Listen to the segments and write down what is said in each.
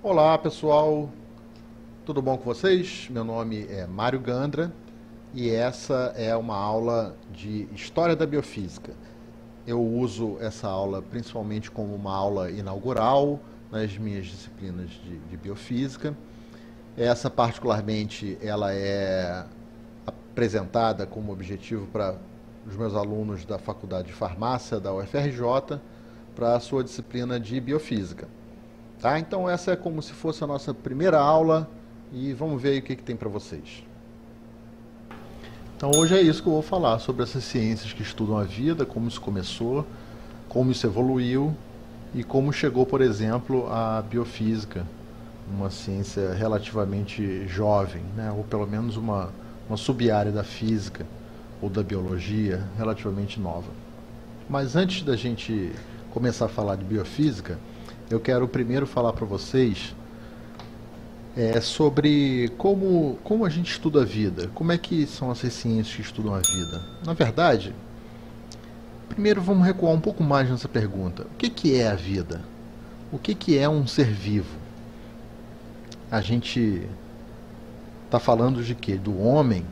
Olá pessoal, tudo bom com vocês? Meu nome é Mário Gandra e essa é uma aula de História da Biofísica. Eu uso essa aula principalmente como uma aula inaugural nas minhas disciplinas de Biofísica. Essa particularmente ela é apresentada como objetivo para os meus alunos da Faculdade de Farmácia da UFRJ para a sua disciplina de Biofísica. Tá? Então essa é como se fosse a nossa primeira aula e vamos ver aí o que tem para vocês. Então hoje é isso que eu vou falar, sobre essas ciências que estudam a vida, como isso começou, como isso evoluiu e como chegou, por exemplo, à biofísica, uma ciência relativamente jovem, né? Ou pelo menos uma sub-área da física ou da biologia relativamente nova. Mas antes da gente começar a falar de biofísica, eu quero primeiro falar para vocês sobre como a gente estuda a vida, como é que são essas ciências que estudam a vida. Na verdade, primeiro vamos recuar um pouco mais nessa pergunta. O que é a vida? O que é um ser vivo? A gente está falando de quê? Do homem?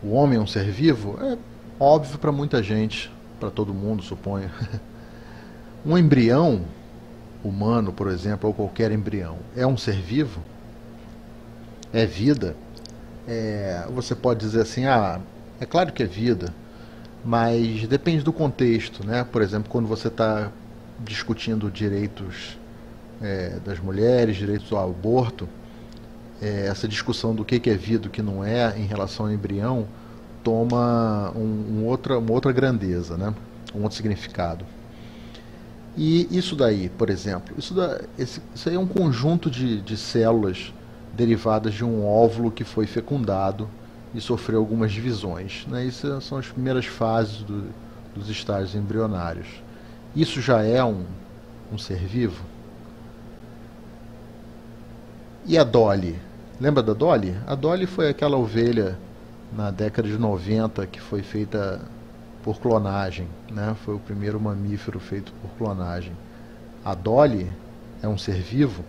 O homem é um ser vivo? É óbvio para muita gente, para todo mundo, suponho. Um embrião humano, por exemplo, ou qualquer embrião, é um ser vivo? É vida? Você pode dizer assim, é claro que é vida, mas depende do contexto, né? Por exemplo, quando você está discutindo direitos das mulheres, direitos ao aborto, essa discussão do que é vida e o que não é em relação ao embrião toma uma outra grandeza, né? Um outro significado. E isso daí, por exemplo, isso aí é um conjunto de células derivadas de um óvulo que foi fecundado e sofreu algumas divisões, né? Isso são as primeiras fases dos estágios embrionários. Isso já é um ser vivo? E a Dolly? Lembra da Dolly? A Dolly foi aquela ovelha na década de 90 que foi feita por clonagem, né? Foi o primeiro mamífero feito por clonagem. A Dolly é um ser vivo?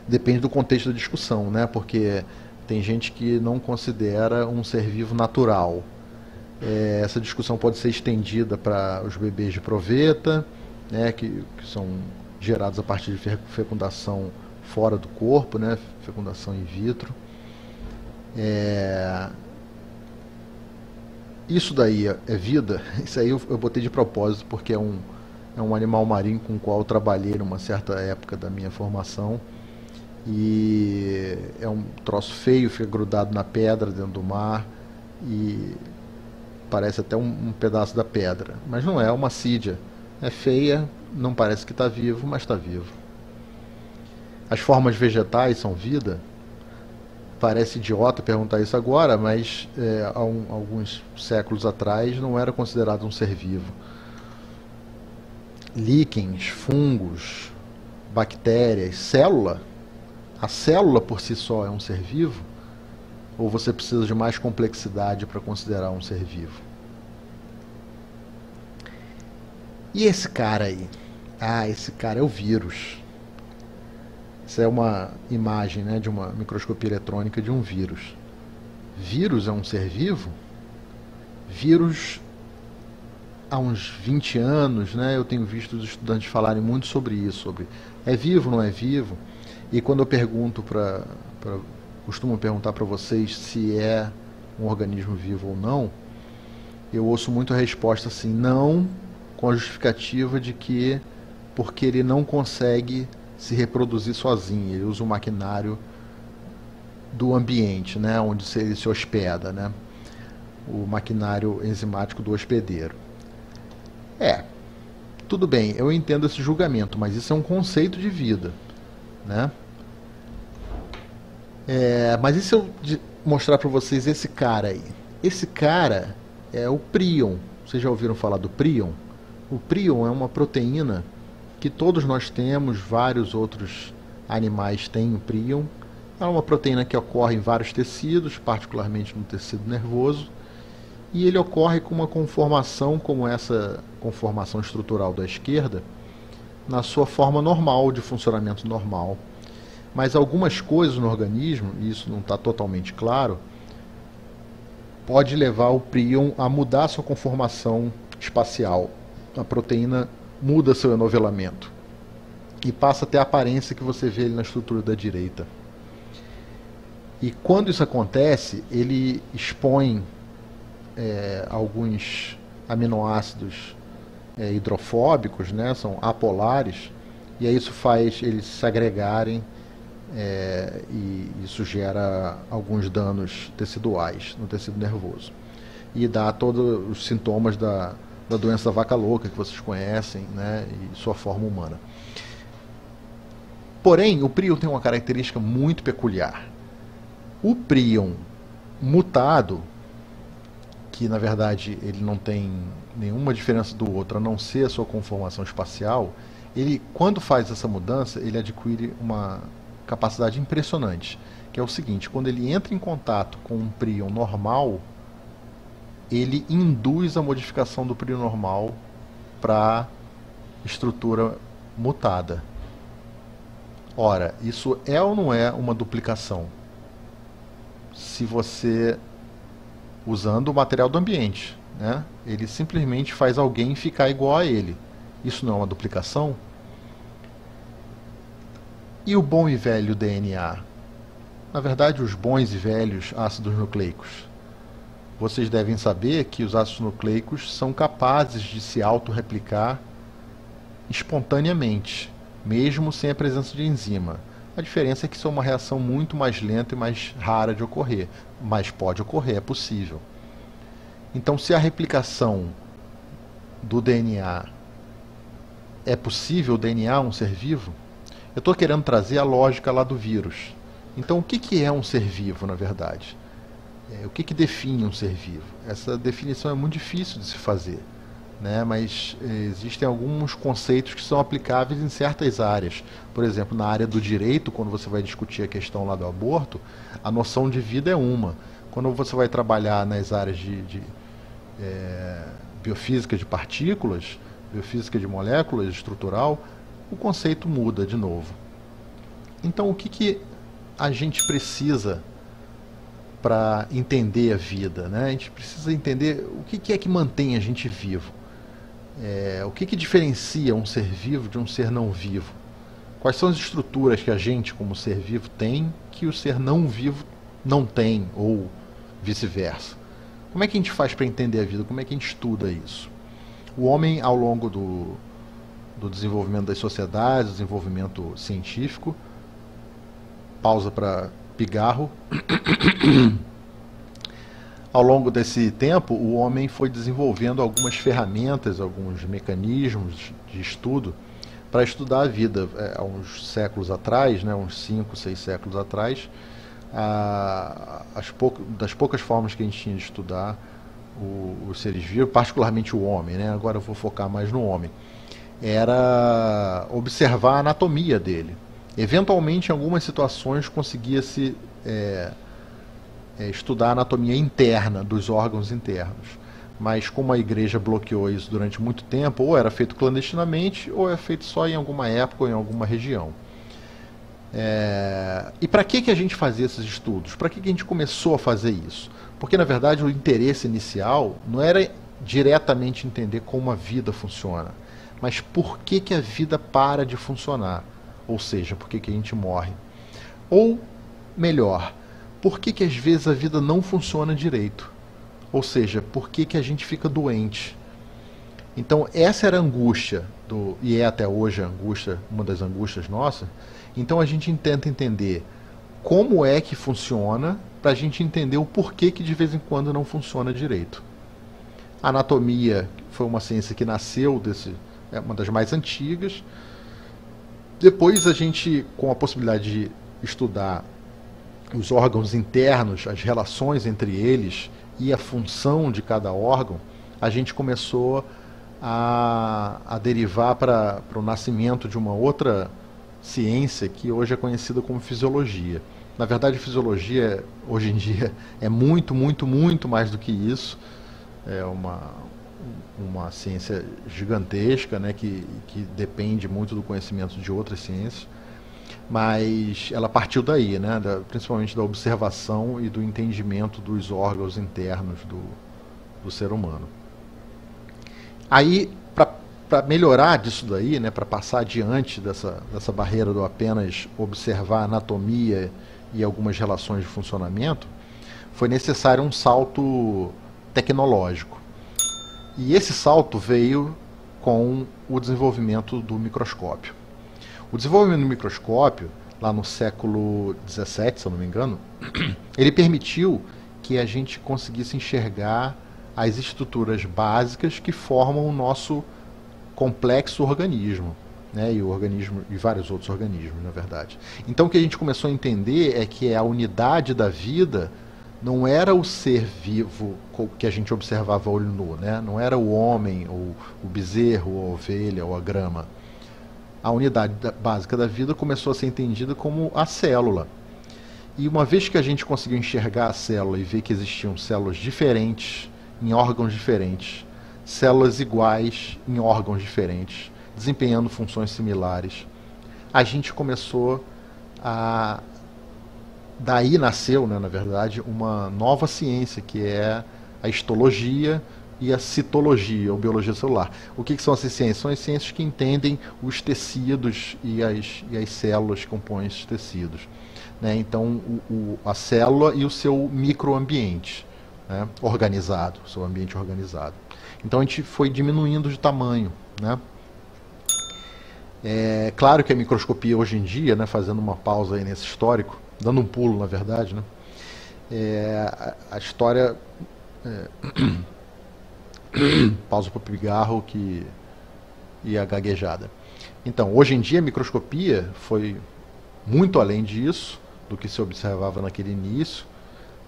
Depende do contexto da discussão, né? Porque tem gente que não considera um ser vivo natural. Essa discussão pode ser estendida para os bebês de proveta, né? Que são gerados a partir de fecundação fora do corpo, né? Fecundação in vitro. Isso daí é vida? Isso aí eu botei de propósito porque é um animal marinho com o qual eu trabalhei numa certa época da minha formação. E é um troço feio, fica grudado na pedra dentro do mar e parece até um pedaço da pedra. Mas não é uma sídia. É feia, não parece que está vivo, mas está vivo. As formas vegetais são vida? Parece idiota perguntar isso agora, mas há alguns séculos atrás não era considerado um ser vivo. Líquens, fungos, bactérias, célula? A célula por si só é um ser vivo? Ou você precisa de mais complexidade para considerar um ser vivo? E esse cara aí? Esse cara é o vírus. Essa é uma imagem, né, de uma microscopia eletrônica de um vírus. Vírus é um ser vivo? Vírus, há uns 20 anos, né, eu tenho visto os estudantes falarem muito sobre isso, sobre é vivo, não é vivo? E quando eu pergunto costumo perguntar para vocês se é um organismo vivo ou não, eu ouço muito a resposta assim, não, com a justificativa de que porque ele não consegue se reproduzir sozinho, ele usa o maquinário do ambiente, né, onde ele se hospeda, né, o maquinário enzimático do hospedeiro. Tudo bem, eu entendo esse julgamento, mas isso é um conceito de vida, né? Mas e se eu mostrar para vocês esse cara aí? Esse cara é o prion. Vocês já ouviram falar do prion? O prion é uma proteína que todos nós temos, vários outros animais têm o prion. É uma proteína que ocorre em vários tecidos, particularmente no tecido nervoso, e ele ocorre com uma conformação como essa conformação estrutural da esquerda, na sua forma normal, de funcionamento normal. Mas algumas coisas no organismo, e isso não está totalmente claro, pode levar o prion a mudar sua conformação espacial. A proteína muda seu enovelamento e passa a ter a aparência que você vê ali na estrutura da direita. E quando isso acontece, ele expõe alguns aminoácidos hidrofóbicos, né, são apolares, e aí isso faz eles se agregarem e isso gera alguns danos teciduais no tecido nervoso. E dá todos os sintomas da doença da vaca louca que vocês conhecem, né, e sua forma humana. Porém, o prion tem uma característica muito peculiar. O prion mutado, que na verdade ele não tem nenhuma diferença do outro, a não ser a sua conformação espacial, ele, quando faz essa mudança, ele adquire uma capacidade impressionante, que é o seguinte: quando ele entra em contato com um prion normal, ele induz a modificação do prion normal para estrutura mutada. Ora, isso é ou não é uma duplicação? Se você, usando o material do ambiente, né, ele simplesmente faz alguém ficar igual a ele. Isso não é uma duplicação? E o bom e velho DNA? Na verdade, os bons e velhos ácidos nucleicos. Vocês devem saber que os ácidos nucleicos são capazes de se autorreplicar espontaneamente, mesmo sem a presença de enzima. A diferença é que isso é uma reação muito mais lenta e mais rara de ocorrer, mas pode ocorrer, é possível. Então, se a replicação do DNA é possível, o DNA é um ser vivo, eu estou querendo trazer a lógica lá do vírus. Então, o que é um ser vivo, na verdade? O que define um ser vivo? Essa definição é muito difícil de se fazer, né? Mas existem alguns conceitos que são aplicáveis em certas áreas. Por exemplo, na área do direito, quando você vai discutir a questão lá do aborto, a noção de vida é uma. Quando você vai trabalhar nas áreas de biofísica de partículas, biofísica de moléculas, estrutural, o conceito muda de novo. Então, o que a gente precisa para entender a vida, né? A gente precisa entender o que é que mantém a gente vivo. O que diferencia um ser vivo de um ser não vivo? Quais são as estruturas que a gente, como ser vivo, tem que o ser não vivo não tem, ou vice-versa? Como é que a gente faz para entender a vida? Como é que a gente estuda isso? O homem, ao longo do desenvolvimento das sociedades, desenvolvimento científico, pausa para pigarro, ao longo desse tempo, o homem foi desenvolvendo algumas ferramentas, alguns mecanismos de estudo para estudar a vida. Há uns séculos atrás, né, uns 5, 6 séculos atrás, das poucas formas que a gente tinha de estudar os seres vivos, particularmente o homem, né, agora eu vou focar mais no homem, era observar a anatomia dele. Eventualmente, em algumas situações, conseguia-se estudar a anatomia interna dos órgãos internos. Mas como a igreja bloqueou isso durante muito tempo, ou era feito clandestinamente, ou é feito só em alguma época ou em alguma região. E para que a gente fazia esses estudos? Para que a gente começou a fazer isso? Porque, na verdade, o interesse inicial não era diretamente entender como a vida funciona, mas por que a vida para de funcionar. Ou seja, por que a gente morre. Ou, melhor, por que às vezes a vida não funciona direito. Ou seja, por que a gente fica doente. Então, essa era a angústia, e é até hoje a angústia, uma das angústias nossas. Então, a gente tenta entender como é que funciona, para a gente entender o porquê que de vez em quando não funciona direito. A anatomia foi uma ciência que nasceu é uma das mais antigas. Depois a gente, com a possibilidade de estudar os órgãos internos, as relações entre eles e a função de cada órgão, a gente começou a derivar para o nascimento de uma outra ciência que hoje é conhecida como fisiologia. Na verdade, a fisiologia, hoje em dia, é muito, muito, muito mais do que isso. É uma ciência gigantesca, né, que depende muito do conhecimento de outras ciências. mas ela partiu daí, né, principalmente da observação e do entendimento dos órgãos internos do ser humano. Aí, para melhorar disso daí, né, para passar adiante dessa barreira do apenas observar a anatomia e algumas relações de funcionamento, foi necessário um salto tecnológico. E esse salto veio com o desenvolvimento do microscópio. O desenvolvimento do microscópio, lá no século XVII, se eu não me engano, ele permitiu que a gente conseguisse enxergar as estruturas básicas que formam o nosso complexo organismo, né, e vários outros organismos, na verdade. Então o que a gente começou a entender é que a unidade da vida não era o ser vivo que a gente observava a olho nu, né? Não era o homem, ou o bezerro, ou a ovelha, ou a grama. A unidade básica da vida começou a ser entendida como a célula. E uma vez que a gente conseguiu enxergar a célula e ver que existiam células diferentes, em órgãos diferentes, células iguais em órgãos diferentes, desempenhando funções similares, a gente começou a... Daí nasceu, né, na verdade, uma nova ciência, que é a histologia e a citologia, ou biologia celular. O que são essas ciências? São as ciências que entendem os tecidos e as células que compõem esses tecidos. Né? Então, a célula e o seu microambiente, né, organizado, o seu ambiente organizado. Então, a gente foi diminuindo de tamanho. Né? É claro que a microscopia hoje em dia, né, fazendo uma pausa aí nesse histórico, dando um pulo, na verdade, né, a história... pausa para o pigarro e a gaguejada. Então, hoje em dia, a microscopia foi muito além disso, do que se observava naquele início.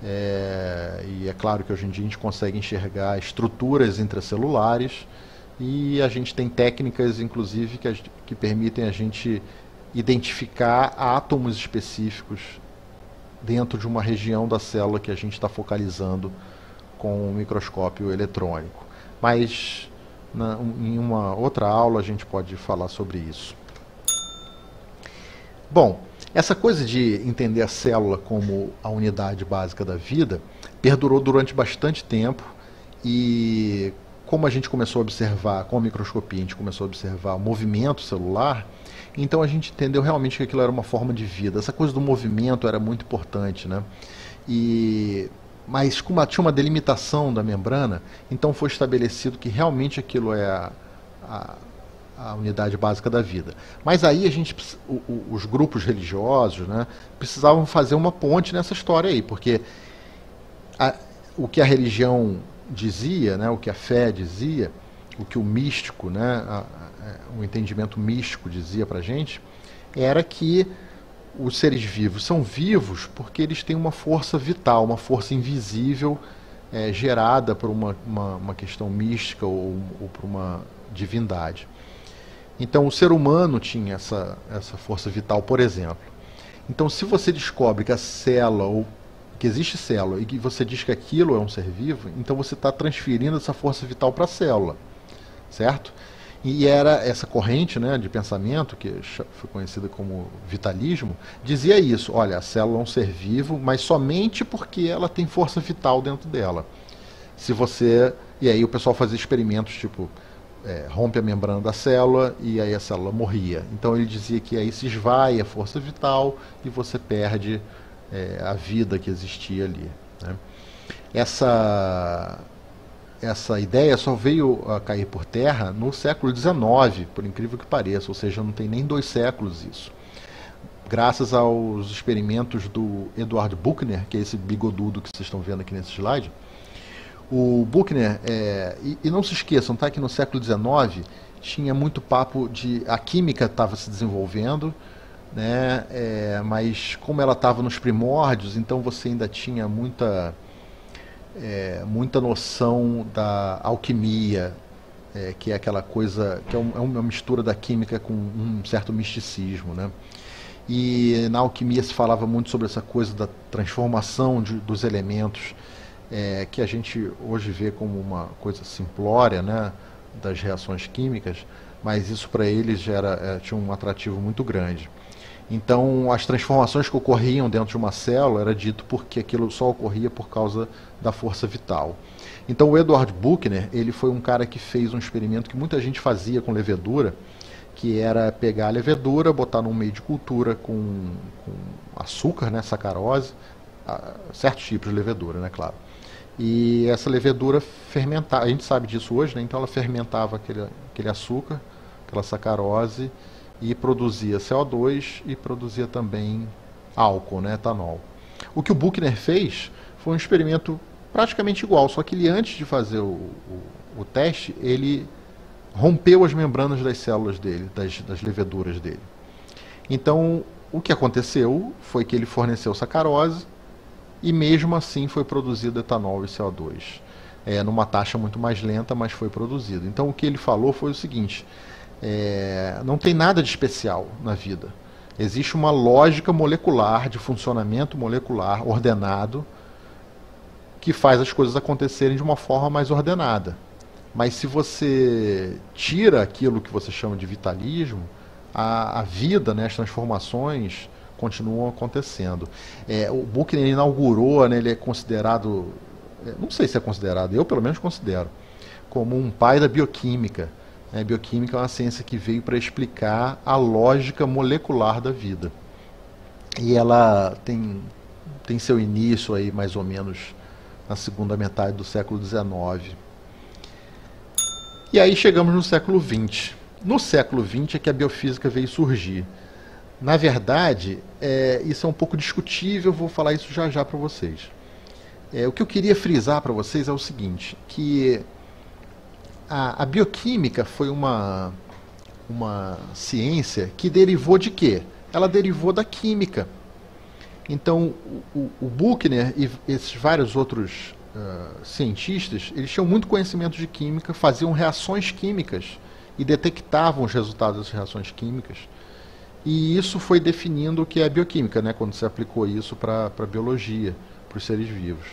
E é claro que hoje em dia a gente consegue enxergar estruturas intracelulares, e a gente tem técnicas, inclusive, que permitem a gente identificar átomos específicos dentro de uma região da célula que a gente está focalizando com o microscópio eletrônico. Mas em uma outra aula a gente pode falar sobre isso. Bom, essa coisa de entender a célula como a unidade básica da vida perdurou durante bastante tempo, e como a gente começou a observar, com a microscopia, a gente começou a observar o movimento celular, então a gente entendeu realmente que aquilo era uma forma de vida. Essa coisa do movimento era muito importante, né? Mas como tinha uma delimitação da membrana, então foi estabelecido que realmente aquilo é a unidade básica da vida. Mas aí os grupos religiosos, né, precisavam fazer uma ponte nessa história aí, porque o que a religião dizia, né, o que a fé dizia, o que o místico, né, o entendimento místico dizia pra gente, era que os seres vivos são vivos porque eles têm uma força vital, uma força invisível, gerada por uma questão mística ou por uma divindade. Então o ser humano tinha essa força vital, por exemplo. Então, se você descobre que a célula, ou que existe célula, e que você diz que aquilo é um ser vivo, então você está transferindo essa força vital para a célula, certo? E era essa corrente, né, de pensamento, que foi conhecida como vitalismo, dizia isso: olha, a célula é um ser vivo, mas somente porque ela tem força vital dentro dela. E aí o pessoal fazia experimentos tipo, rompe a membrana da célula e aí a célula morria. Então ele dizia que aí se esvai a força vital e você perde a vida que existia ali. Né? Essa ideia só veio a cair por terra no século XIX, por incrível que pareça, ou seja, não tem nem 2 séculos isso. Graças aos experimentos do Edward Buchner, que é esse bigodudo que vocês estão vendo aqui nesse slide. O Buchner, e não se esqueçam, tá, que no século XIX tinha muito papo de... A química estava se desenvolvendo, né, mas como ela estava nos primórdios, então você ainda tinha muita noção da alquimia, que é aquela coisa, que é uma mistura da química com um certo misticismo, né? E na alquimia se falava muito sobre essa coisa da transformação dos elementos, que a gente hoje vê como uma coisa simplória, né, das reações químicas, mas isso para eles tinha um atrativo muito grande. Então, as transformações que ocorriam dentro de uma célula era dito porque aquilo só ocorria por causa da força vital. Então, o Edward Buchner, ele foi um cara que fez um experimento que muita gente fazia com levedura, que era pegar a levedura, botar num meio de cultura com açúcar, né, sacarose, certos tipos de levedura, né, claro. E essa levedura fermentava, a gente sabe disso hoje, né, então ela fermentava aquele açúcar, aquela sacarose, e produzia CO2 e produzia também álcool, né, etanol. O que o Buchner fez foi um experimento praticamente igual, só que ele, antes de fazer o teste, ele rompeu as membranas das células dele, das leveduras dele. Então, o que aconteceu foi que ele forneceu sacarose e mesmo assim foi produzido etanol e CO2. Numa taxa muito mais lenta, mas foi produzido. Então, o que ele falou foi o seguinte: não tem nada de especial na vida. Existe uma lógica molecular, de funcionamento molecular ordenado, que faz as coisas acontecerem de uma forma mais ordenada. Mas se você tira aquilo que você chama de vitalismo, a vida, né, as transformações continuam acontecendo. O Buchner inaugurou, né, ele é considerado, não sei se é considerado, eu pelo menos considero, como um pai da bioquímica. Bioquímica é uma ciência que veio para explicar a lógica molecular da vida. E ela tem seu início aí mais ou menos na segunda metade do século XIX. E aí chegamos no século XX. No século XX é que a biofísica veio surgir. Na verdade, isso é um pouco discutível, vou falar isso já já para vocês. O que eu queria frisar para vocês é o seguinte, que a bioquímica foi uma ciência que derivou de quê? Ela derivou da química. Então, o Buchner e esses vários outros cientistas, eles tinham muito conhecimento de química, faziam reações químicas e detectavam os resultados dessas reações químicas. E isso foi definindo o que é a bioquímica, né, quando se aplicou isso para a biologia, para os seres vivos.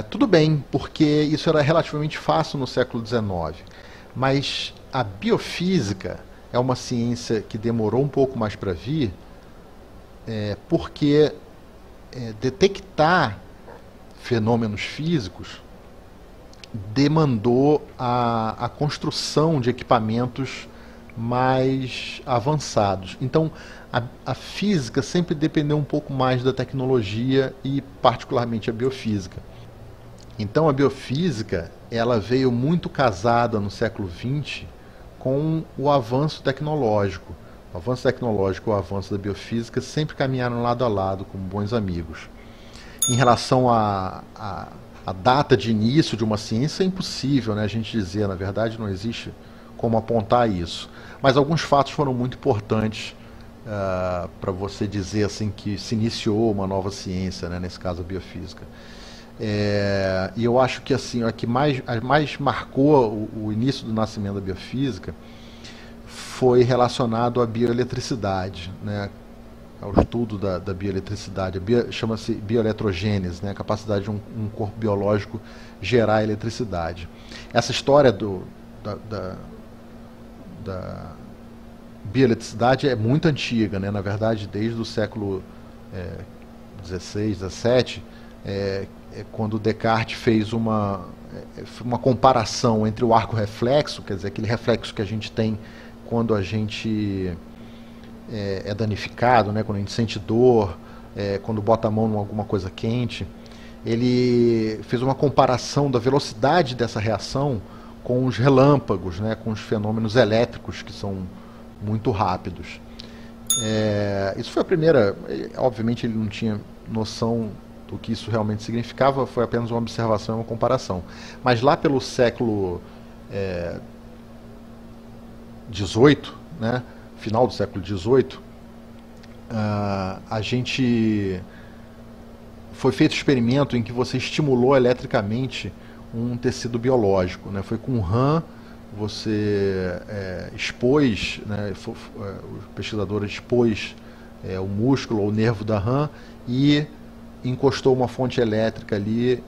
Tudo bem, porque isso era relativamente fácil no século XIX, mas a biofísica é uma ciência que demorou um pouco mais para vir, porque detectar fenômenos físicos demandou a construção de equipamentos mais avançados. Então, a física sempre dependeu um pouco mais da tecnologia e, particularmente, a biofísica. Então, a biofísica ela veio muito casada no século XX com o avanço tecnológico. O avanço tecnológico e o avanço da biofísica sempre caminharam lado a lado, como bons amigos. Em relação à data de início de uma ciência, é impossível, né, a gente dizer, na verdade não existe como apontar isso. Mas alguns fatos foram muito importantes para você dizer assim que se iniciou uma nova ciência, né, nesse caso a biofísica. E eu acho que assim, a que mais marcou o início do nascimento da biofísica foi relacionado à bioeletricidade, né, ao estudo da bioeletricidade. Chama-se bioeletrogênese, né, a capacidade de um corpo biológico gerar eletricidade. Essa história da bioeletricidade é muito antiga, né, na verdade desde o século XVI, XVII, quando Descartes fez uma comparação entre o arco reflexo, quer dizer, aquele reflexo que a gente tem quando a gente é danificado, né, quando a gente sente dor, quando bota a mão em alguma coisa quente. Ele fez uma comparação da velocidade dessa reação com os relâmpagos, né, com os fenômenos elétricos que são muito rápidos. Isso foi a primeira. Obviamente ele não tinha noção do que isso realmente significava, foi apenas uma observação e uma comparação. Mas lá pelo século XVIII, né, final do século XVIII, a gente foi feito experimento em que você estimulou eletricamente um tecido biológico, né? Foi com rã, você expôs, né, o pesquisador expôs o músculo ou o nervo da rã e encostou uma fonte elétrica ali,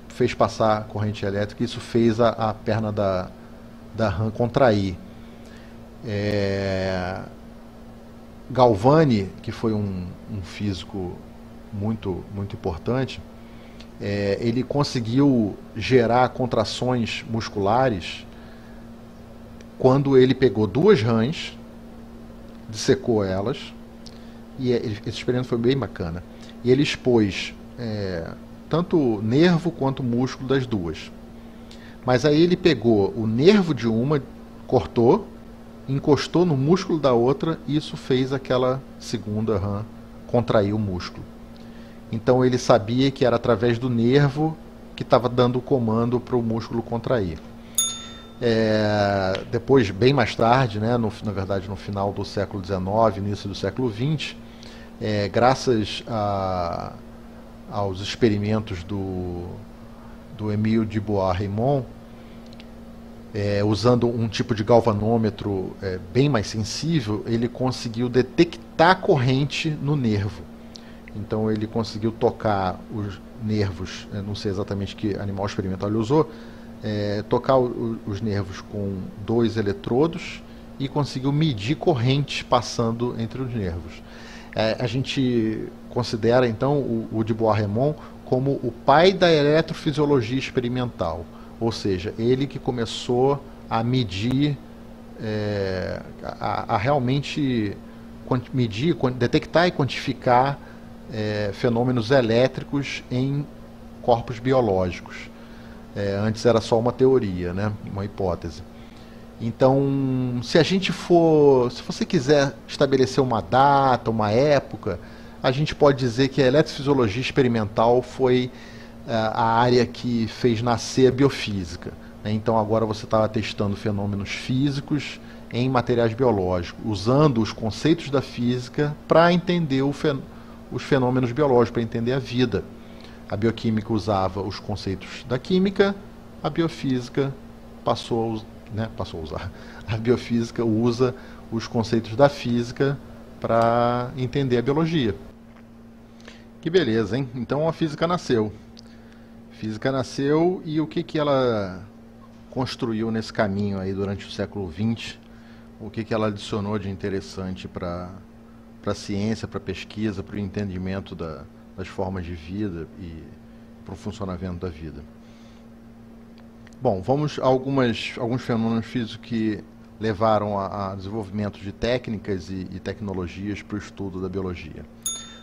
fez passar corrente elétrica e isso fez a perna da rã contrair. Galvani, que foi um físico muito importante, ele conseguiu gerar contrações musculares quando ele pegou duas rãs, dissecou elas, e esse experimento foi bem bacana. E ele expôs tanto nervo quanto músculo das duas. Mas aí ele pegou o nervo de uma, cortou, encostou no músculo da outra, e isso fez aquela segunda rã contrair o músculo. Então ele sabia que era através do nervo que estava dando o comando para o músculo contrair. Depois, bem mais tarde, né, na verdade no final do século XIX, início do século XX, graças aos experimentos do Émile Dubois-Reymond, usando um tipo de galvanômetro bem mais sensível, ele conseguiu detectar a corrente no nervo. Então ele conseguiu tocar os nervos, não sei exatamente que animal experimental ele usou, tocar os nervos com 2 eletrodos e conseguiu medir correntes passando entre os nervos. A gente considera então o Dubois-Reymond como o pai da eletrofisiologia experimental, ou seja, ele que começou a medir, a realmente medir, detectar e quantificar fenômenos elétricos em corpos biológicos. Antes era só uma teoria, né? Uma hipótese. Então, se você quiser estabelecer uma data, uma época, a gente pode dizer que a eletrofisiologia experimental foi a área que fez nascer a biofísica, né? Então agora você estava testando fenômenos físicos em materiais biológicos, usando os conceitos da física para entender os fenômenos biológicos, para entender a vida. A bioquímica usava os conceitos da química, a biofísica passou a usar. A biofísica usa os conceitos da física para entender a biologia. Que beleza, hein? Então a física nasceu. Física nasceu, e o que ela construiu nesse caminho aí durante o século XX? O que ela adicionou de interessante para a ciência, para a pesquisa, para o entendimento das formas de vida e para o funcionamento da vida? Bom, vamos a alguns fenômenos físicos que levaram a desenvolvimento de técnicas e tecnologias para o estudo da biologia.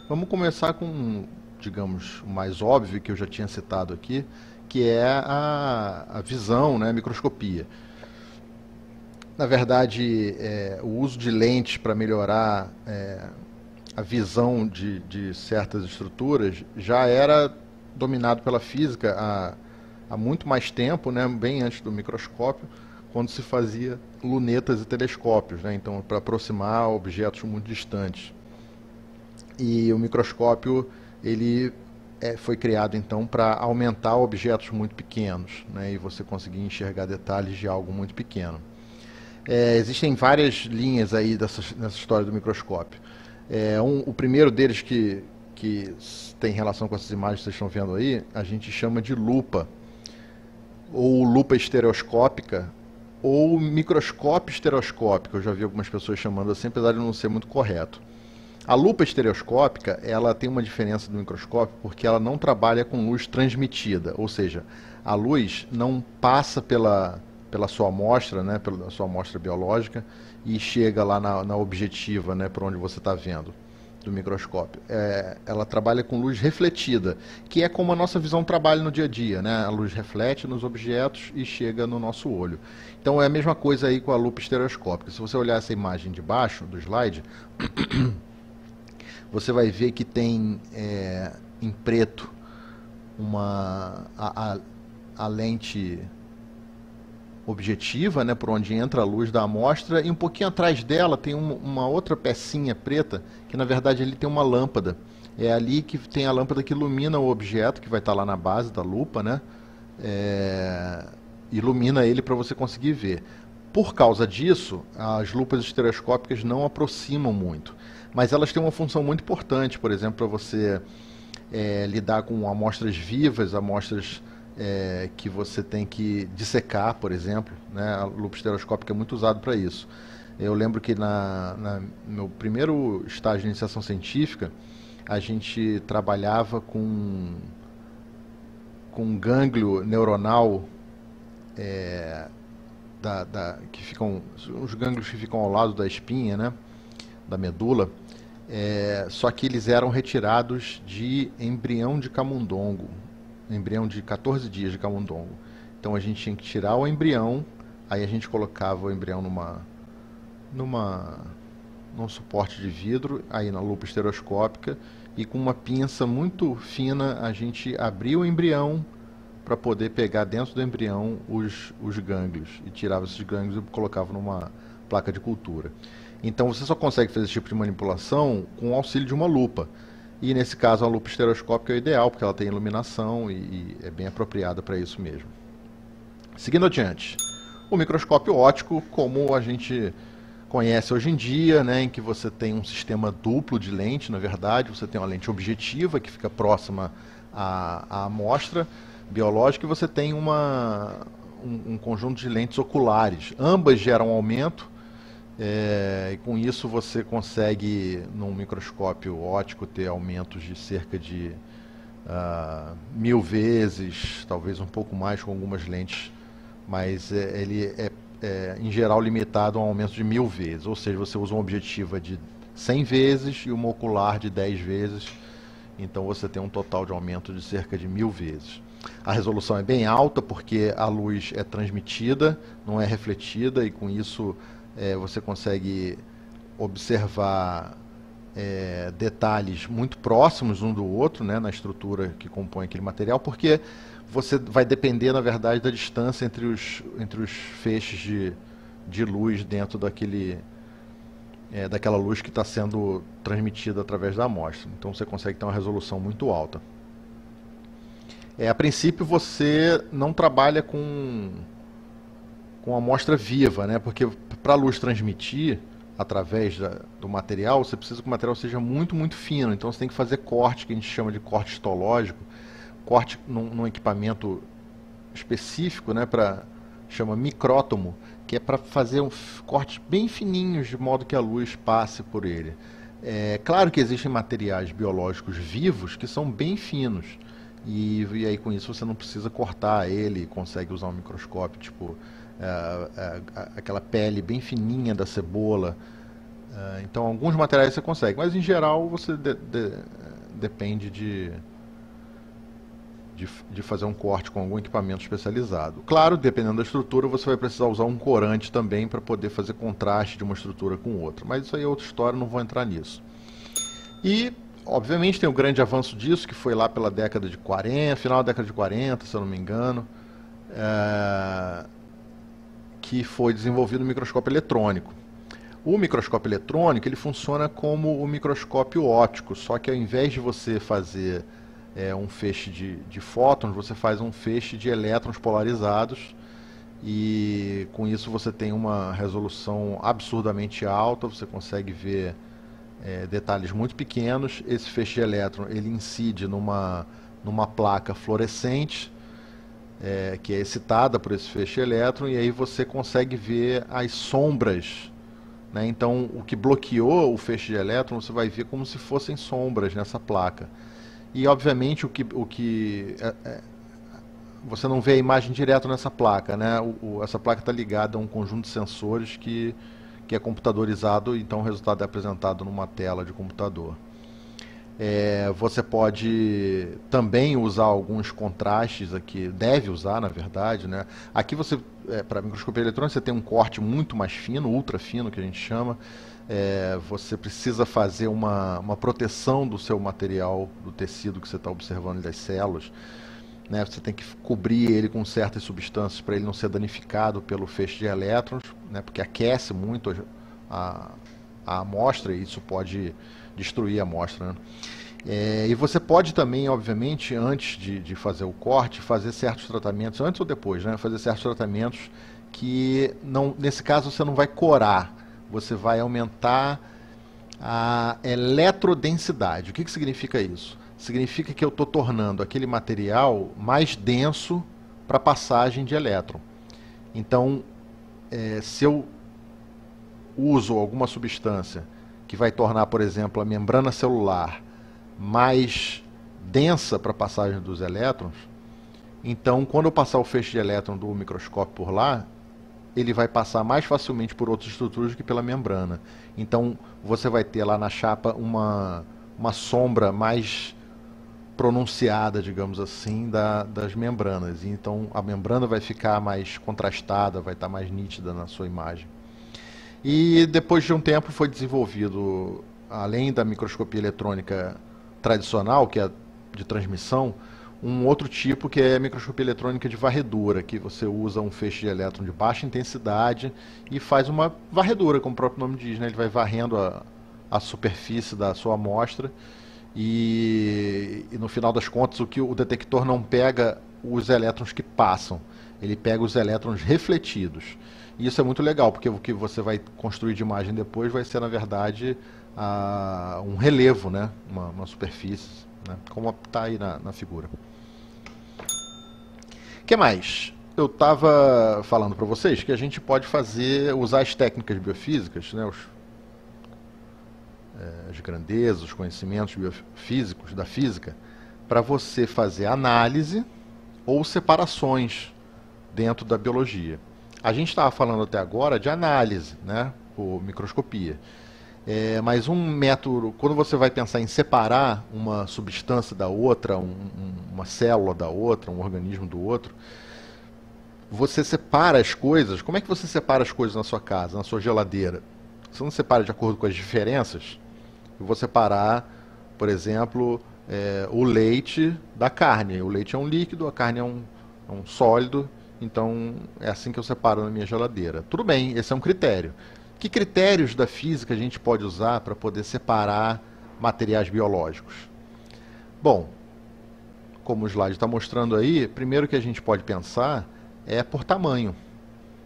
Vamos começar com, digamos, o mais óbvio que eu já tinha citado aqui, que é a visão, né, a microscopia. Na verdade, o uso de lentes para melhorar a visão de certas estruturas já era dominado pela física há muito mais tempo, né, bem antes do microscópio, quando se fazia lunetas e telescópios, né, então para aproximar objetos muito distantes. E o microscópio ele foi criado então para aumentar objetos muito pequenos, né, e você conseguir enxergar detalhes de algo muito pequeno. Existem várias linhas aí nessa história do microscópio. O primeiro deles que tem relação com essas imagens que vocês estão vendo aí, a gente chama de lupa, ou lupa estereoscópica, ou microscópio estereoscópico. Eu já vi algumas pessoas chamando assim, apesar de não ser muito correto. A lupa estereoscópica, ela tem uma diferença do microscópio porque ela não trabalha com luz transmitida, ou seja, a luz não passa pela sua amostra, né, pela sua amostra biológica, e chega lá na objetiva, né, para onde você está vendo do microscópio. Ela trabalha com luz refletida, que é como a nossa visão trabalha no dia a dia, né? A luz reflete nos objetos e chega no nosso olho. Então é a mesma coisa aí com a lupa estereoscópica. Se você olhar essa imagem de baixo do slide, você vai ver que tem em preto a lente objetiva, né, por onde entra a luz da amostra, e um pouquinho atrás dela tem uma outra pecinha preta, que na verdade ali tem uma lâmpada. É ali que tem a lâmpada que ilumina o objeto, que vai estar lá na base da lupa, né? Ilumina ele para você conseguir ver. Por causa disso, as lupas estereoscópicas não aproximam muito, mas elas têm uma função muito importante, por exemplo, para você lidar com amostras vivas, amostras que você tem que dissecar, por exemplo, né? A lupa estereoscópica é muito usada para isso. Eu lembro que no meu primeiro estágio de iniciação científica, a gente trabalhava com um gânglio neuronal que ficam, os gânglios que ficam ao lado da espinha, né, da medula, só que eles eram retirados de embrião de camundongo, embrião de 14 dias de camundongo. Então a gente tinha que tirar o embrião, aí a gente colocava o embrião num suporte de vidro, aí na lupa estereoscópica, e com uma pinça muito fina a gente abria o embrião para poder pegar dentro do embrião os gânglios, e tirava esses gânglios e colocava numa placa de cultura. Então você só consegue fazer esse tipo de manipulação com o auxílio de uma lupa. E nesse caso a lupa estereoscópica é o ideal, porque ela tem iluminação e é bem apropriada para isso mesmo. Seguindo adiante, o microscópio óptico, como a gente conhece hoje em dia, né, em que você tem um sistema duplo de lente, na verdade, você tem uma lente objetiva que fica próxima à amostra biológica, e você tem um conjunto de lentes oculares. Ambas geram aumento, e com isso você consegue, num microscópio óptico, ter aumentos de cerca de 1000 vezes, talvez um pouco mais com algumas lentes, mas ele é em geral limitado a um aumento de 1000 vezes, ou seja, você usa uma objetiva de 100 vezes e uma ocular de 10 vezes, então você tem um total de aumento de cerca de 1000 vezes. A resolução é bem alta porque a luz é transmitida, não é refletida, e com isso você consegue observar detalhes muito próximos um do outro, né, na estrutura que compõe aquele material, porque você vai depender, na verdade, da distância entre os feixes de luz dentro daquela luz que está sendo transmitida através da amostra. Então você consegue ter uma resolução muito alta. A princípio você não trabalha com amostra viva, né? Porque para a luz transmitir através do material, você precisa que o material seja muito, muito fino. Então você tem que fazer corte, que a gente chama de corte histológico, corte num equipamento específico, né, chama micrótomo, que é para fazer cortes bem fininhos, de modo que a luz passe por ele. É claro que existem materiais biológicos vivos que são bem finos, e aí com isso você não precisa cortar ele, consegue usar um microscópio, tipo aquela pele bem fininha da cebola. Então alguns materiais você consegue, mas em geral você depende de fazer um corte com algum equipamento especializado. Claro, dependendo da estrutura, você vai precisar usar um corante também para poder fazer contraste de uma estrutura com outra. Mas isso aí é outra história, não vou entrar nisso. E, obviamente, tem o grande avanço disso, que foi lá pela década de 40, final da década de 40, se eu não me engano, que foi desenvolvido o microscópio eletrônico. O microscópio eletrônico ele funciona como o microscópio óptico, só que ao invés de você fazer um feixe de fótons, você faz um feixe de elétrons polarizados, e com isso você tem uma resolução absurdamente alta, você consegue ver detalhes muito pequenos. Esse feixe de elétron ele incide numa placa fluorescente, que é excitada por esse feixe de elétron, e aí você consegue ver as sombras, né? Então o que bloqueou o feixe de elétron você vai ver como se fossem sombras nessa placa. E obviamente você não vê a imagem direto nessa placa, né? Essa placa está ligada a um conjunto de sensores que é computadorizado, então o resultado é apresentado numa tela de computador. Você pode também usar alguns contrastes aqui, deve usar na verdade, né? Aqui você, para microscopia eletrônica, você tem um corte muito mais fino, ultra fino que a gente chama. Você precisa fazer uma proteção do seu material, do tecido que você está observando, das células, né? Você tem que cobrir ele com certas substâncias para ele não ser danificado pelo feixe de elétrons, né? Porque aquece muito a amostra e isso pode destruir a amostra, né? E você pode também, obviamente, antes de fazer o corte, fazer certos tratamentos, antes ou depois, né? Fazer certos tratamentos que, não, nesse caso, você não vai corar, você vai aumentar a eletrodensidade. O que significa isso? Significa que eu estou tornando aquele material mais denso para passagem de elétron. Então, se eu uso alguma substância que vai tornar, por exemplo, a membrana celular mais densa para a passagem dos elétrons, então quando eu passar o feixe de elétron do microscópio por lá, ele vai passar mais facilmente por outras estruturas do que pela membrana. Então você vai ter lá na chapa uma sombra mais pronunciada, digamos assim, das membranas. Então a membrana vai ficar mais contrastada, vai estar mais nítida na sua imagem. E depois de um tempo foi desenvolvido, além da microscopia eletrônica tradicional, que é de transmissão, um outro tipo que é a microscopia eletrônica de varredura, que você usa um feixe de elétron de baixa intensidade e faz uma varredura, como o próprio nome diz, né? Ele vai varrendo a superfície da sua amostra e no final das contas o detector não pega os elétrons que passam, ele pega os elétrons refletidos. E isso é muito legal, porque o que você vai construir de imagem depois vai ser, na verdade, um relevo, né? Uma superfície, né? Como está aí na figura. O que mais? Eu estava falando para vocês que a gente pode usar as técnicas biofísicas, né? As grandezas, os conhecimentos biofísicos da física, para você fazer análise ou separações dentro da biologia. A gente estava falando até agora de análise, né, por microscopia. Mas um método, quando você vai pensar em separar uma substância da outra, uma célula da outra, um organismo do outro, você separa as coisas. Como é que você separa as coisas na sua casa, na sua geladeira? Você não separa de acordo com as diferenças? Eu vou separar, por exemplo, o leite da carne. O leite é um líquido, a carne é um sólido. Então, é assim que eu separo na minha geladeira. Tudo bem, esse é um critério. Que critérios da física a gente pode usar para poder separar materiais biológicos? Bom, como o slide está mostrando aí, primeiro que a gente pode pensar é por tamanho.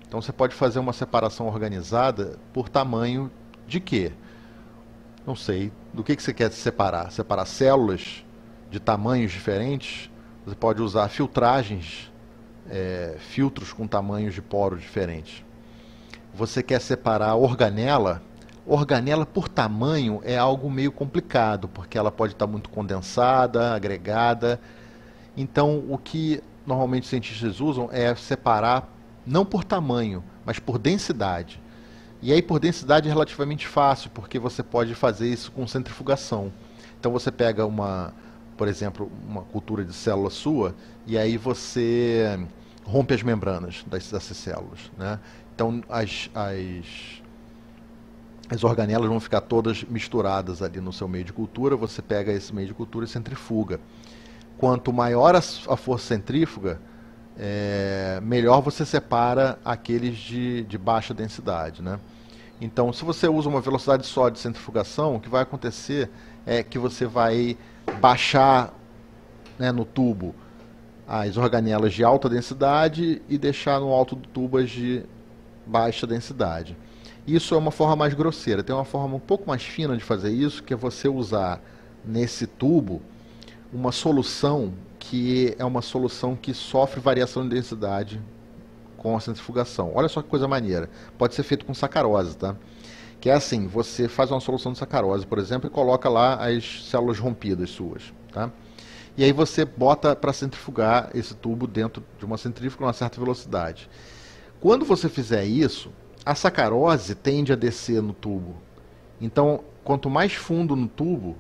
Então, você pode fazer uma separação organizada por tamanho de quê? Não sei. Do que você quer separar? Separar células de tamanhos diferentes? Você pode usar filtragens, filtros com tamanhos de poros diferentes. Você quer separar organela? Organela por tamanho é algo meio complicado, porque ela pode estar muito condensada, agregada. Então, o que normalmente os cientistas usam é separar não por tamanho, mas por densidade. E aí, por densidade é relativamente fácil, porque você pode fazer isso com centrifugação. Então, você pega por exemplo, uma cultura de célula sua, e aí você rompe as membranas dessas células, né? Então as organelas vão ficar todas misturadas ali no seu meio de cultura, você pega esse meio de cultura e centrifuga. Quanto maior a força centrífuga, melhor você separa aqueles de baixa densidade, né? Então, se você usa uma velocidade só de centrifugação, o que vai acontecer é que você vai baixar, né, no tubo as organelas de alta densidade e deixar no alto do tubo as de baixa densidade. Isso é uma forma mais grosseira. Tem uma forma um pouco mais fina de fazer isso, que é você usar nesse tubo uma solução que é uma solução que sofre variação de densidade com a centrifugação. Olha só que coisa maneira. Pode ser feito com sacarose, tá? Que é assim, você faz uma solução de sacarose, por exemplo, e coloca lá as células rompidas suas, tá? E aí você bota para centrifugar esse tubo dentro de uma centrífuga a uma certa velocidade. Quando você fizer isso, a sacarose tende a descer no tubo. Então, quanto mais fundo no tubo,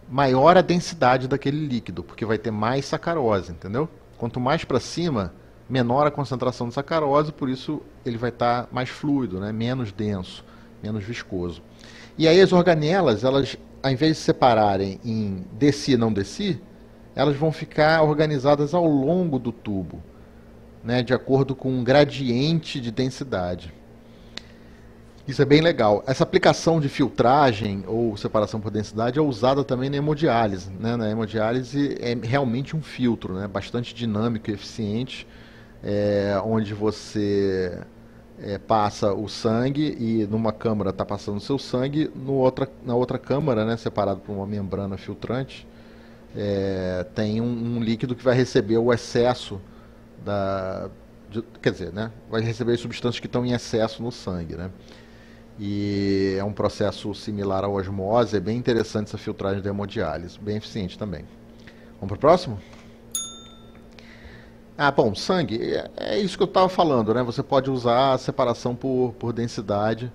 maior a densidade daquele líquido, porque vai ter mais sacarose, entendeu? Quanto mais para cima, menor a concentração de sacarose, por isso ele vai estar mais fluido, né? Menos denso, menos viscoso. E aí as organelas, elas, ao invés de separarem em desci e não desci, elas vão ficar organizadas ao longo do tubo, né? De acordo com um gradiente de densidade. Isso é bem legal. Essa aplicação de filtragem ou separação por densidade é usada também na hemodiálise, né? Na hemodiálise é realmente um filtro, né? Bastante dinâmico e eficiente, onde você passa o sangue e numa câmara está passando o seu sangue, na outra câmara, né, separado por uma membrana filtrante, tem um líquido que vai receber o excesso quer dizer, né, vai receber as substâncias que estão em excesso no sangue, né? E é um processo similar à osmose, é bem interessante essa filtragem da hemodiálise, bem eficiente também. Vamos para o próximo? Ah, bom, sangue, é isso que eu estava falando, né? Você pode usar a separação por densidade.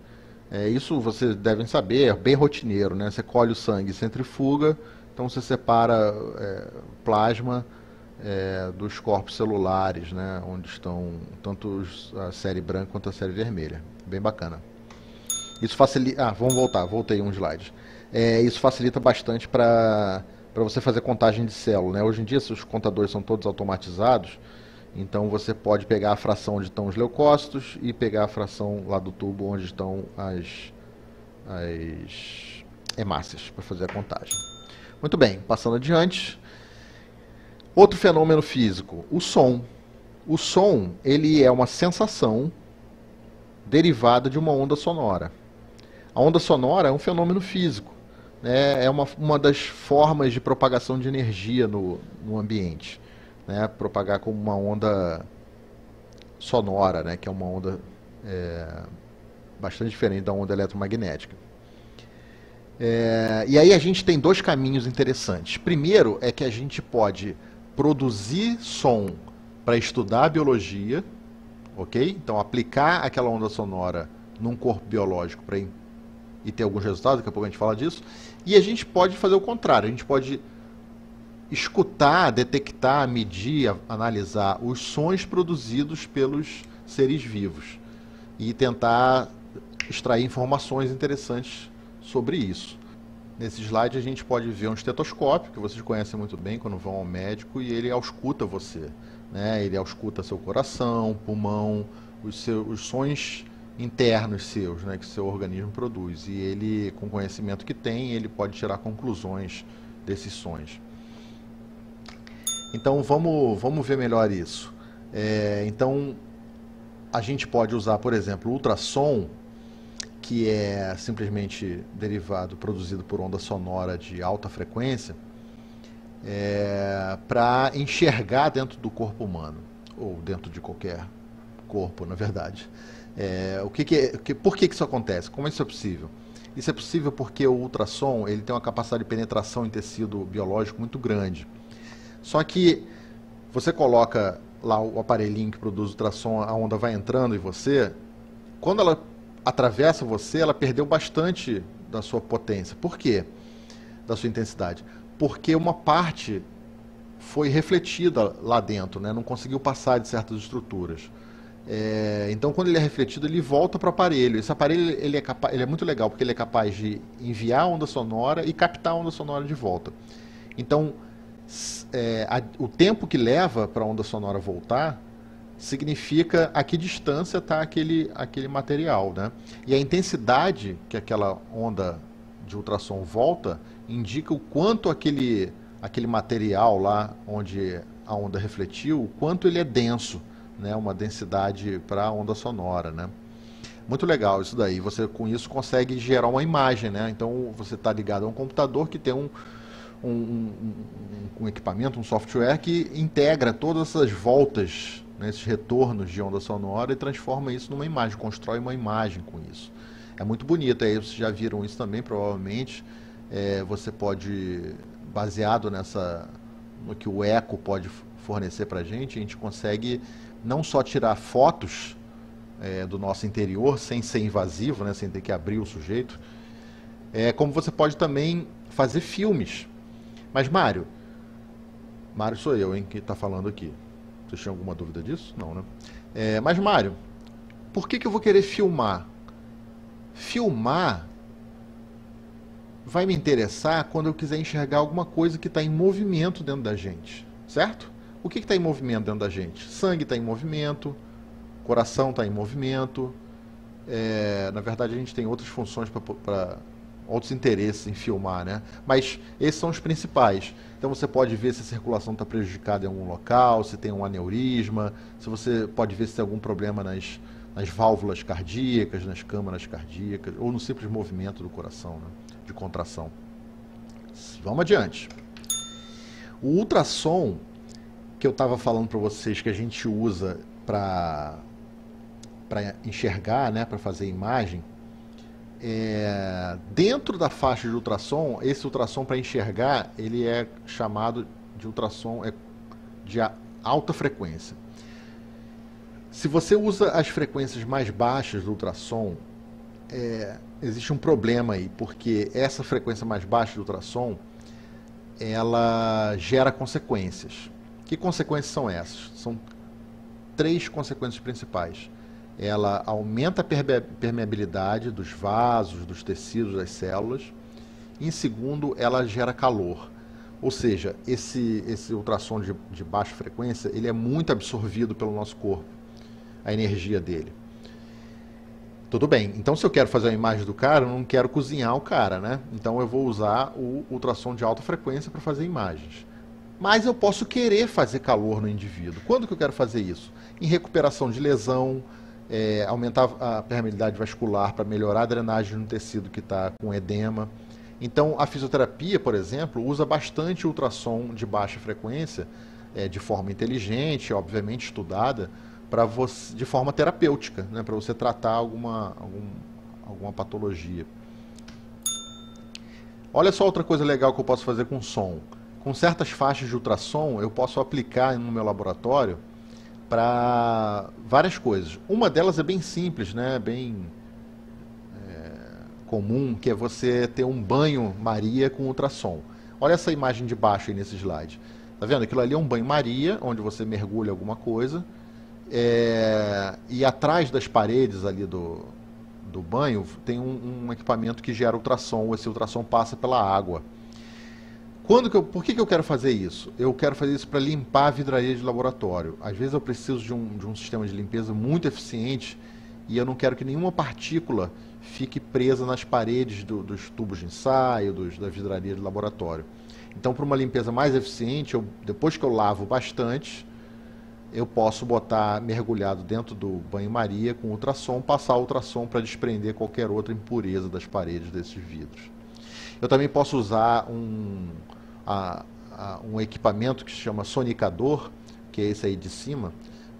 Isso vocês devem saber, é bem rotineiro, né? Você colhe o sangue, centrifuga, então você separa plasma dos corpos celulares, né? Onde estão tanto a série branca quanto a série vermelha. Bem bacana. Isso facilita. Ah, vamos voltar, voltei um slide. Isso facilita bastante para você fazer contagem de célula, né? Hoje em dia, os contadores são todos automatizados, então você pode pegar a fração onde estão os leucócitos e pegar a fração lá do tubo onde estão as hemácias para fazer a contagem. Muito bem, passando adiante. Outro fenômeno físico, o som. O som, ele é uma sensação derivada de uma onda sonora. A onda sonora é um fenômeno físico, né? É uma das formas de propagação de energia no ambiente, né? Propagar como uma onda sonora, né? Que é uma onda bastante diferente da onda eletromagnética. E aí a gente tem dois caminhos interessantes. Primeiro é que a gente pode produzir som para estudar a biologia, ok? Então aplicar aquela onda sonora num corpo biológico e ter alguns resultados, daqui a pouco a gente fala disso. E a gente pode fazer o contrário, a gente pode escutar, detectar, medir, analisar os sons produzidos pelos seres vivos e tentar extrair informações interessantes sobre isso. Nesse slide a gente pode ver um estetoscópio, que vocês conhecem muito bem quando vão ao médico, e ele ausculta você, né? Ele ausculta seu coração, pulmão, os sons internos seus, né, que seu organismo produz. E ele, com o conhecimento que tem, ele pode tirar conclusões desses sons. Então vamos ver melhor isso. Então a gente pode usar, por exemplo, o ultrassom, que é simplesmente derivado, produzido por onda sonora de alta frequência, para enxergar dentro do corpo humano, ou dentro de qualquer corpo, na verdade. Por que isso acontece? Como isso é possível? Isso é possível porque o ultrassom ele tem uma capacidade de penetração em tecido biológico muito grande. Só que você coloca lá o aparelhinho que produz ultrassom, a onda vai entrando em você, quando ela atravessa você, ela perdeu bastante da sua potência. Por quê? Da sua intensidade. Porque uma parte foi refletida lá dentro, né? Não conseguiu passar de certas estruturas. Então, quando ele é refletido, ele volta para o aparelho. Esse aparelho ele é muito legal, porque ele é capaz de enviar a onda sonora e captar a onda sonora de volta. Então, o tempo que leva para a onda sonora voltar significa a que distância está aquele material, né? E a intensidade que aquela onda de ultrassom volta indica o quanto aquele material lá onde a onda refletiu, o quanto ele é denso, né? Uma densidade para a onda sonora, né? Muito legal isso daí. Você com isso consegue gerar uma imagem, né? Então você está ligado a um computador que tem um equipamento, um software que integra todas essas voltas, né, esses retornos de onda sonora e transforma isso numa imagem, constrói uma imagem com isso. É muito bonito, aí vocês já viram isso também, provavelmente. Você pode, baseado no que o eco pode fornecer para a gente consegue não só tirar fotos do nosso interior sem ser invasivo, né, sem ter que abrir o sujeito, como você pode também fazer filmes. Mas Mário sou eu, que está falando aqui. Vocês tinham alguma dúvida disso? Não, né? Mas Mário, por que eu vou querer filmar? Filmar vai me interessar quando eu quiser enxergar alguma coisa que está em movimento dentro da gente, certo? O que está em movimento dentro da gente? Sangue está em movimento, coração está em movimento. Na verdade, a gente tem outras funções para outros interesses em filmar, né? Mas esses são os principais. Então você pode ver se a circulação está prejudicada em algum local, se tem um aneurisma, se você pode ver se tem algum problema nas válvulas cardíacas, nas câmaras cardíacas, ou no simples movimento do coração, né? De contração. Vamos adiante. O ultrassom que eu estava falando para vocês que a gente usa para enxergar, né? Para fazer imagem, dentro da faixa de ultrassom, esse ultrassom para enxergar, ele é chamado de ultrassom de alta frequência. Se você usa as frequências mais baixas do ultrassom, existe um problema aí, porque essa frequência mais baixa do ultrassom, ela gera consequências. Que consequências são essas? São 3 consequências principais. Ela aumenta a permeabilidade dos vasos, dos tecidos, das células. Em segundo, ela gera calor. Ou seja, esse ultrassom de baixa frequência, ele é muito absorvido pelo nosso corpo, a energia dele. Tudo bem, então se eu quero fazer a imagem do cara, eu não quero cozinhar o cara, né? Então eu vou usar o ultrassom de alta frequência para fazer imagens. Mas eu posso querer fazer calor no indivíduo. Quando que eu quero fazer isso? Em recuperação de lesão, aumentar a permeabilidade vascular para melhorar a drenagem no tecido que está com edema. Então a fisioterapia, por exemplo, usa bastante ultrassom de baixa frequência, de forma inteligente, obviamente estudada, de forma terapêutica, né, para você tratar alguma patologia. Olha só outra coisa legal que eu posso fazer com som. Com certas faixas de ultrassom, eu posso aplicar no meu laboratório para várias coisas. Uma delas é bem simples, né, bem comum, que é você ter um banho-maria com ultrassom. Olha essa imagem de baixo aí nesse slide. Tá vendo? Aquilo ali é um banho-maria, onde você mergulha alguma coisa, e atrás das paredes ali do banho tem um equipamento que gera ultrassom. Esse ultrassom passa pela água. Por que eu quero fazer isso? Eu quero fazer isso para limpar a vidraria de laboratório. Às vezes eu preciso de um sistema de limpeza muito eficiente e eu não quero que nenhuma partícula fique presa nas paredes dos tubos de ensaio, da vidraria de laboratório. Então, para uma limpeza mais eficiente, depois que eu lavo bastante, eu posso botar mergulhado dentro do banho-maria com ultrassom, passar ultrassom para desprender qualquer outra impureza das paredes desses vidros. Eu também posso usar um equipamento que se chama sonicador, que é esse aí de cima,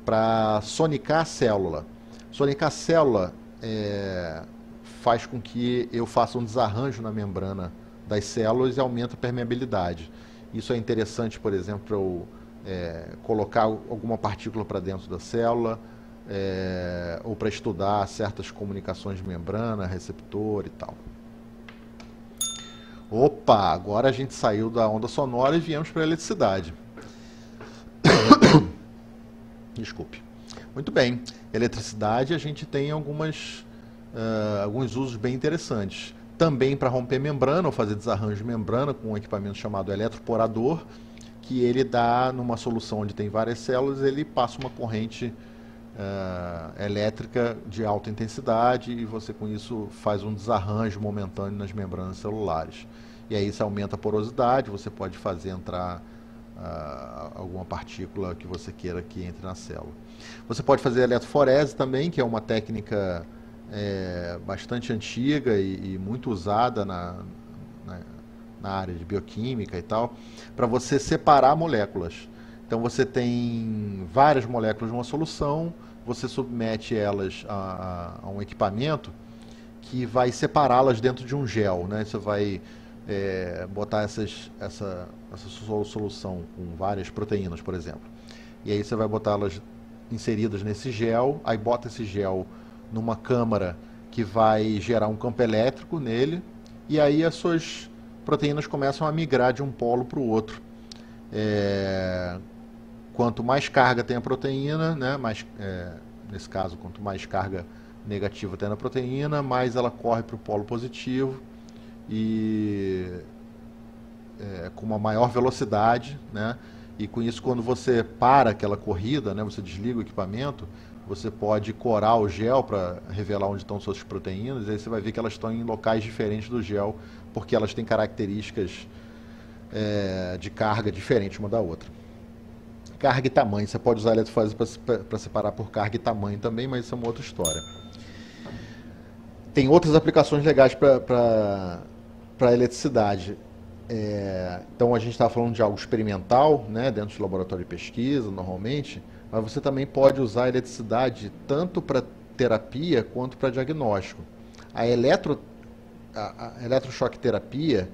para sonicar a célula. Sonicar a célula faz com que eu faça um desarranjo na membrana das células e aumenta a permeabilidade. Isso é interessante, por exemplo, para eu colocar alguma partícula para dentro da célula, ou para estudar certas comunicações de membrana, receptor e tal. Opa, agora a gente saiu da onda sonora e viemos para a eletricidade. Desculpe. Muito bem, eletricidade a gente tem alguns usos bem interessantes. Também para romper membrana ou fazer desarranjo de membrana com um equipamento chamado eletroporador, que ele dá numa solução onde tem várias células, ele passa uma corrente elétrica de alta intensidade e você com isso faz um desarranjo momentâneo nas membranas celulares. E aí isso aumenta a porosidade, você pode fazer entrar alguma partícula que você queira que entre na célula. Você pode fazer eletroforese também, que é uma técnica bastante antiga e muito usada na área de bioquímica e tal, para você separar moléculas. Então você tem várias moléculas numa solução, você submete elas a um equipamento que vai separá-las dentro de um gel, né? Você vai botar essa solução com várias proteínas, por exemplo. E aí você vai botá-las inseridas nesse gel, aí bota esse gel numa câmara que vai gerar um campo elétrico nele, e aí as suas proteínas começam a migrar de um polo para o outro. Quanto mais carga tem a proteína, né, nesse caso, quanto mais carga negativa tem na proteína, mais ela corre para o polo positivo e com uma maior velocidade, né? E com isso, quando você para aquela corrida, né, você desliga o equipamento, você pode corar o gel para revelar onde estão suas proteínas, e aí você vai ver que elas estão em locais diferentes do gel, porque elas têm características de carga diferentes uma da outra. Carga e tamanho, você pode usar a eletroforese para separar por carga e tamanho também, mas isso é uma outra história. Tem outras aplicações legais para a eletricidade. Então a gente está falando de algo experimental, né, dentro de laboratório de pesquisa, normalmente, mas você também pode usar a eletricidade tanto para terapia quanto para diagnóstico. a eletrochoque terapia,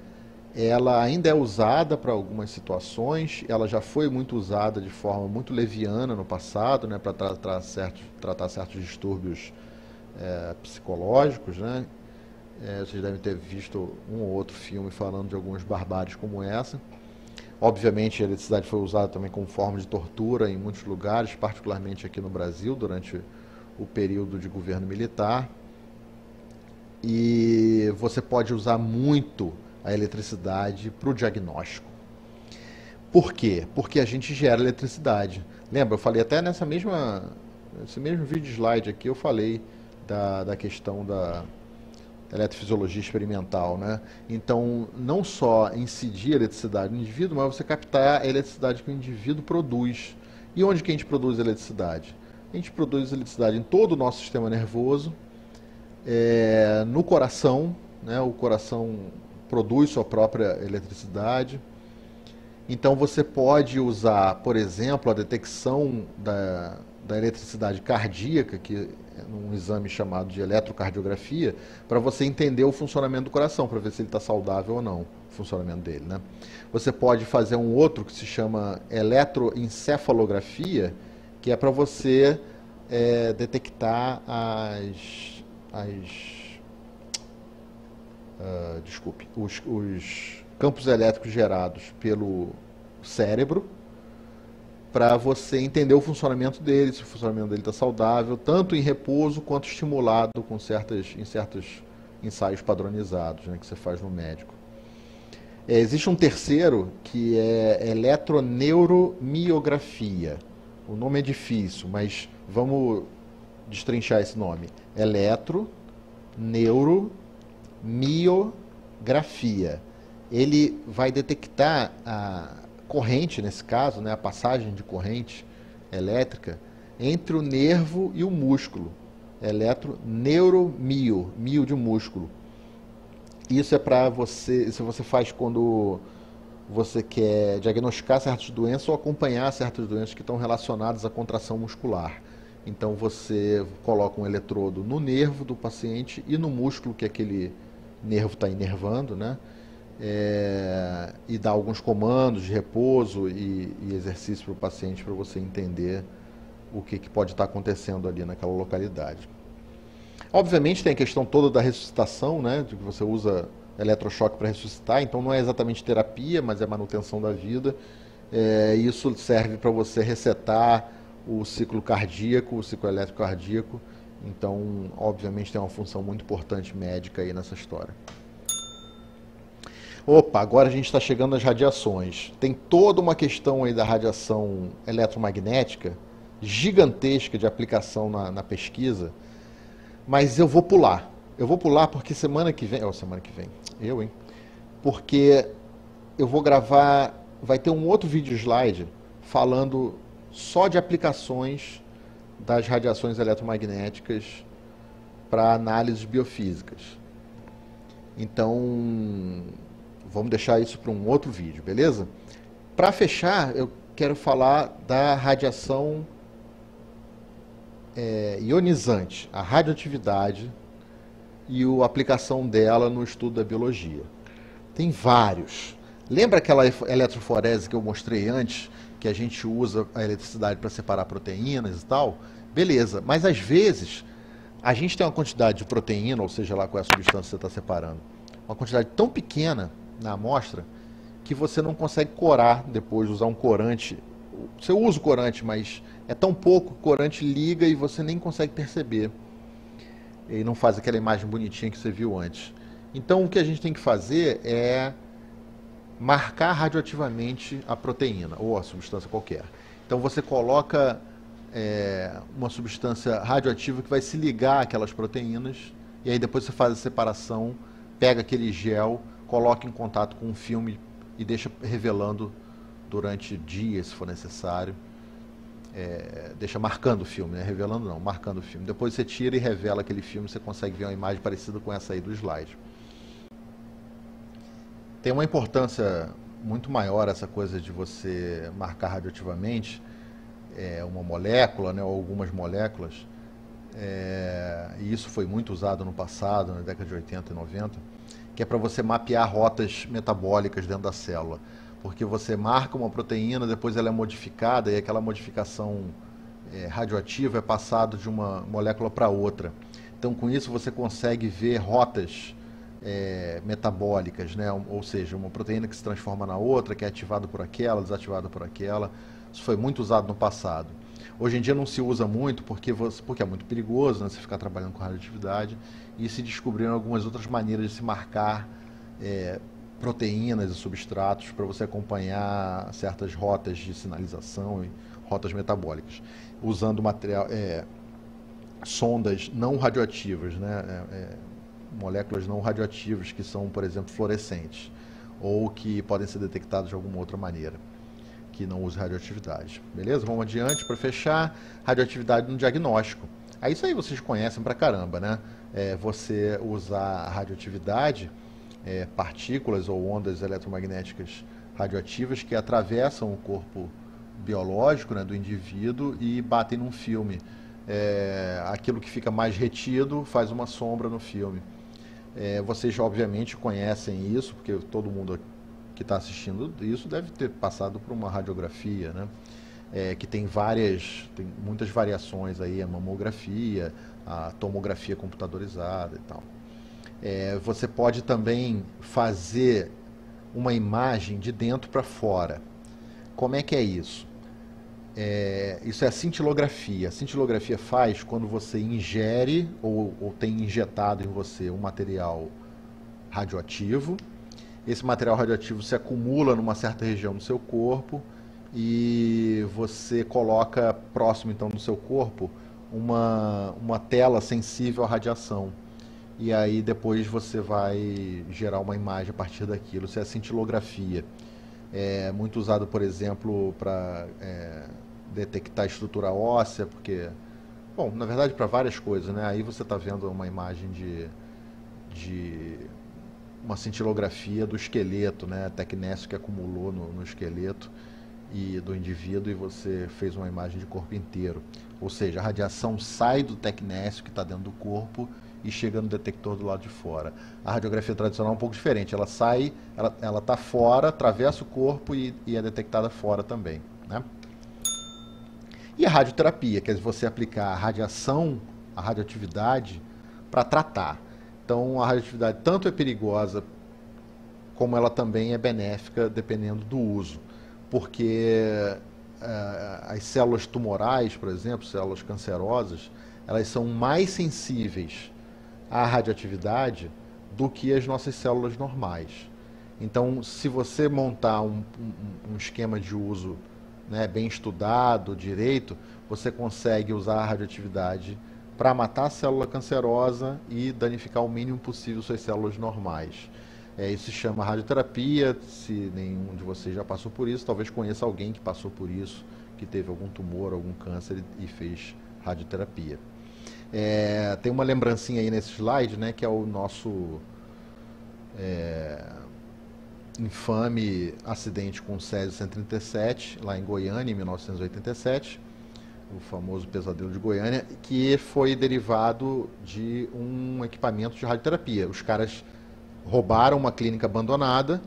ela ainda é usada para algumas situações, ela já foi muito usada de forma muito leviana no passado, né, para tratar certos distúrbios psicológicos, né? Vocês devem ter visto um ou outro filme falando de algumas barbáries como essa. Obviamente, a eletricidade foi usada também como forma de tortura em muitos lugares, particularmente aqui no Brasil, durante o período de governo militar. E você pode usar muito a eletricidade para o diagnóstico. Por quê? Porque a gente gera eletricidade. Lembra, eu falei até nesse mesmo vídeo slide aqui, eu falei da questão da eletrofisiologia experimental, né? Então, não só incidir a eletricidade no indivíduo, mas você captar a eletricidade que o indivíduo produz. E onde que a gente produz eletricidade? A gente produz eletricidade em todo o nosso sistema nervoso, no coração, né? O coração produz sua própria eletricidade. Então você pode usar, por exemplo, a detecção da eletricidade cardíaca, que é um exame chamado de eletrocardiografia, para você entender o funcionamento do coração, para ver se ele está saudável ou não, o funcionamento dele, né? Você pode fazer um outro que se chama eletroencefalografia, que é para você detectar os campos elétricos gerados pelo cérebro, para você entender o funcionamento dele, se o funcionamento dele está saudável, tanto em repouso quanto estimulado em certos ensaios padronizados, né, que você faz no médico. Existe um terceiro que é eletroneuromiografia. O nome é difícil, mas vamos destrinchar esse nome. Eletroneuromiografia. Ele vai detectar a corrente, nesse caso, né, a passagem de corrente elétrica entre o nervo e o músculo. Eletroneuromio, mio de músculo. Isso é para você, isso você faz quando você quer diagnosticar certas doenças ou acompanhar certas doenças que estão relacionadas à contração muscular. Então você coloca um eletrodo no nervo do paciente e no músculo que aquele nervo está inervando, né? E dá alguns comandos de repouso e exercício para o paciente para você entender o que pode estar acontecendo ali naquela localidade. Obviamente tem a questão toda da ressuscitação, né, de que você usa eletrochoque para ressuscitar, então não é exatamente terapia, mas é manutenção da vida. Isso serve para você resetar o ciclo cardíaco, o ciclo elétrico cardíaco. Então, obviamente tem uma função muito importante médica aí nessa história. Opa, agora a gente está chegando às radiações. Tem toda uma questão aí da radiação eletromagnética, gigantesca de aplicação na pesquisa, mas eu vou pular. Eu vou pular porque semana que vem... Porque eu vou gravar... Vai ter um outro vídeo slide falando só de aplicações das radiações eletromagnéticas para análises biofísicas. Então... vamos deixar isso para um outro vídeo, beleza? Para fechar, eu quero falar da radiação ionizante, a radioatividade e a aplicação dela no estudo da biologia. Tem vários. Lembra aquela eletroforese que eu mostrei antes, que a gente usa a eletricidade para separar proteínas e tal? Beleza, mas às vezes a gente tem uma quantidade de proteína, ou seja lá qual é a substância que você está separando, uma quantidade tão pequena na amostra que você não consegue corar depois, usar um corante. Você usa o corante, mas é tão pouco que o corante liga e você nem consegue perceber. E não faz aquela imagem bonitinha que você viu antes. Então o que a gente tem que fazer é marcar radioativamente a proteína ou a substância qualquer. Então você coloca uma substância radioativa que vai se ligar àquelas proteínas e aí depois você faz a separação, pega aquele gel, coloca em contato com um filme e deixa revelando durante dias, se for necessário. Deixa marcando o filme, né? Revelando não, marcando o filme. Depois você tira e revela aquele filme, você consegue ver uma imagem parecida com essa aí do slide. Tem uma importância muito maior essa coisa de você marcar radioativamente uma molécula, né, ou algumas moléculas, e isso foi muito usado no passado, na década de 80 e 90, que é para você mapear rotas metabólicas dentro da célula. Porque você marca uma proteína, depois ela é modificada e aquela modificação radioativa é passada de uma molécula para outra. Então, com isso, você consegue ver rotas metabólicas, né? Ou seja, uma proteína que se transforma na outra, que é ativada por aquela, desativada por aquela. Isso foi muito usado no passado. Hoje em dia não se usa muito porque é muito perigoso, né, você ficar trabalhando com radioatividade, e se descobriram algumas outras maneiras de se marcar proteínas e substratos para você acompanhar certas rotas de sinalização e rotas metabólicas, usando sondas não radioativas, né, moléculas não radioativas que são, por exemplo, fluorescentes, ou que podem ser detectadas de alguma outra maneira que não use radioatividade. Beleza? Vamos adiante para fechar. Radioatividade no diagnóstico. Isso aí vocês conhecem pra caramba, né? Você usar a radioatividade, partículas ou ondas eletromagnéticas radioativas que atravessam o corpo biológico, né, do indivíduo e batem num filme. Aquilo que fica mais retido faz uma sombra no filme. Vocês obviamente conhecem isso, porque todo mundo que está assistindo isso deve ter passado por uma radiografia, né? Que tem muitas variações aí, a mamografia, a tomografia computadorizada e tal. Você pode também fazer uma imagem de dentro para fora. Como é que é isso? Isso é a cintilografia. A cintilografia faz quando você ingere ou tem injetado em você um material radioativo. Esse material radioativo se acumula numa certa região do seu corpo e você coloca próximo então do seu corpo uma tela sensível à radiação. E aí depois você vai gerar uma imagem a partir daquilo. Isso é a cintilografia. É muito usado, por exemplo, para detectar estrutura óssea, porque, bom, na verdade para várias coisas, né? Aí você está vendo uma imagem de uma cintilografia do esqueleto, né? Tecnésio que acumulou no esqueleto do indivíduo e você fez uma imagem de corpo inteiro. Ou seja, a radiação sai do tecnésio que está dentro do corpo e chega no detector do lado de fora. A radiografia tradicional é um pouco diferente. Ela sai, ela está fora, atravessa o corpo e é detectada fora também, né? E a radioterapia, que é você aplicar a radiação, a radioatividade para tratar. Então, a radioatividade tanto é perigosa como ela também é benéfica, dependendo do uso. Porque as células tumorais, por exemplo, células cancerosas, elas são mais sensíveis à radioatividade do que as nossas células normais. Então, se você montar um esquema de uso, né, bem estudado, direito, você consegue usar a radioatividade para matar a célula cancerosa e danificar o mínimo possível suas células normais. Isso se chama radioterapia. Se nenhum de vocês já passou por isso, talvez conheça alguém que passou por isso, que teve algum tumor, algum câncer e fez radioterapia. Tem uma lembrancinha aí nesse slide, né, que é o nosso infame acidente com o Césio 137, lá em Goiânia, em 1987, o famoso pesadelo de Goiânia, que foi derivado de um equipamento de radioterapia. Os caras roubaram uma clínica abandonada,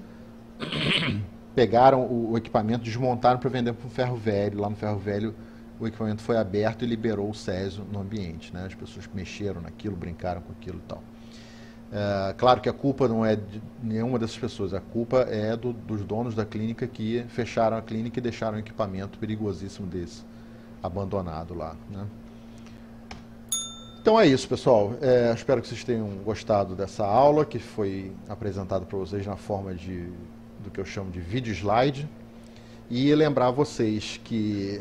pegaram o equipamento, desmontaram para vender para um ferro velho. Lá no ferro velho o equipamento foi aberto e liberou o césio no ambiente, né? As pessoas mexeram naquilo, brincaram com aquilo e tal. Claro que a culpa não é de nenhuma dessas pessoas, a culpa é dos donos da clínica que fecharam a clínica e deixaram um equipamento perigosíssimo desse abandonado lá, né? Então é isso, pessoal. Espero que vocês tenham gostado dessa aula que foi apresentada para vocês na forma do que eu chamo de vídeo slide. E lembrar vocês que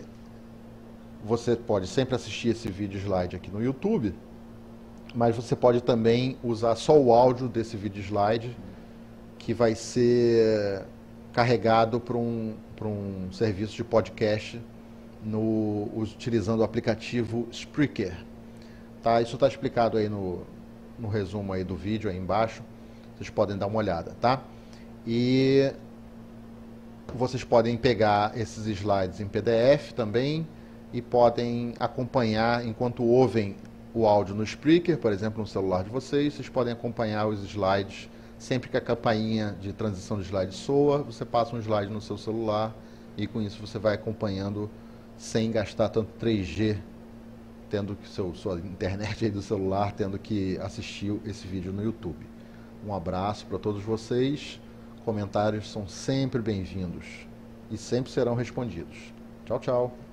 você pode sempre assistir esse vídeo slide aqui no YouTube, mas você pode também usar só o áudio desse vídeo slide, que vai ser carregado para um serviço de podcast utilizando o aplicativo Spreaker. Tá? Isso está explicado aí no resumo aí do vídeo aí embaixo. Vocês podem dar uma olhada, tá? E vocês podem pegar esses slides em PDF também e podem acompanhar enquanto ouvem o áudio no Spreaker, por exemplo, no celular de vocês. Vocês podem acompanhar os slides Sempre que a campainha de transição de slide soa, você passa um slide no seu celular e com isso você vai acompanhando sem gastar tanto 3G, tendo que sua internet aí do celular, tendo que assistir esse vídeo no YouTube. Um abraço para todos vocês. Comentários são sempre bem-vindos e sempre serão respondidos. Tchau, tchau.